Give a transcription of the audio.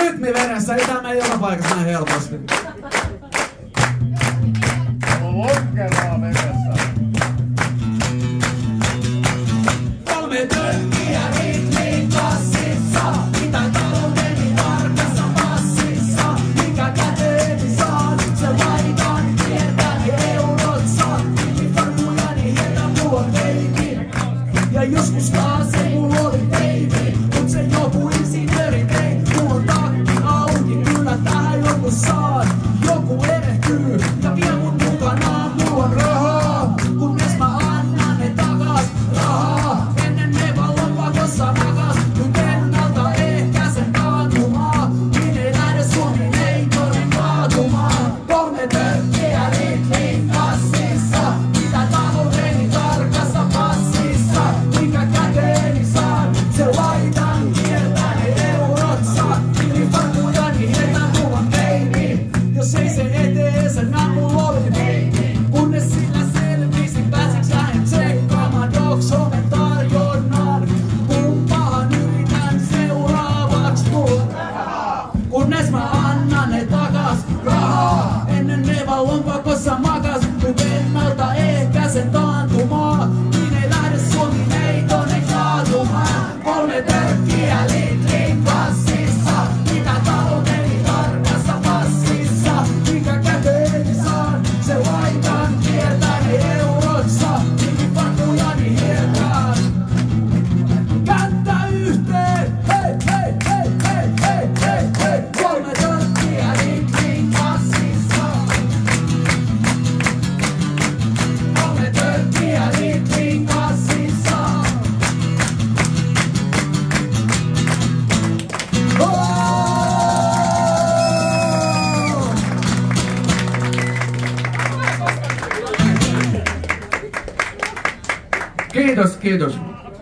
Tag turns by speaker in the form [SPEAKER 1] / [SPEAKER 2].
[SPEAKER 1] rytmi veressä, ei tää mene joka paikassa näin helposti.
[SPEAKER 2] Lonkeraa veressä.
[SPEAKER 1] 3 tölkkiä ritmiin kassissa, mitä talouteni tarkassa passissa, mikä käteeni saan, se laitan kiertäni eurot saan, farmujani heitä mua baby, ja joskus taas se mulla oli baby, mut se joku insinööri vei, mulla on takki auki, kyllä tähän joku saan, joku erehtyy, ja vie mun mukanaan, mulla on rahaa, kunnes mä annan ne takas, rahaa, ennen ne vaan lompakossa makas, nyt ennaltaehkäisen taantumaa, niin ei lähde Suomi neitonen kaatumaan, 3 tölkkiä ritmiin kassissa, mitä talouteni tarkassa passissa, mikä käteeni saan, se laitan kiertää ne eurot saan, tilifarmujani heitä mulla baby, jos ei se eteensä nää mulla oli baby, kunnes sillä selvisin pääsiks lähen tsekkaamaan Dog-somen tarjonnan, kumpahan yritän seuraavaks mulla rahaa, kunnes mä annan ne takas rahaa, ennen ne vaan lompakossa makas, nyt ennaltaehkäisen taantumaa, niin ei lähde Suomi neitonen kaatumaan, 3 tölkkiä litrin kassissa, mitä talouteni tarkassa passissa, mikä käteeni saan, se laitan kiertää ne eurot saa, niin farmujani hietään. Kättä yhteen, hei hei hei hei hei hei hei, 3 tölkkiä litrin kassissa, 3 tölkkiä litrin kassissa. Kiitos, kiitos.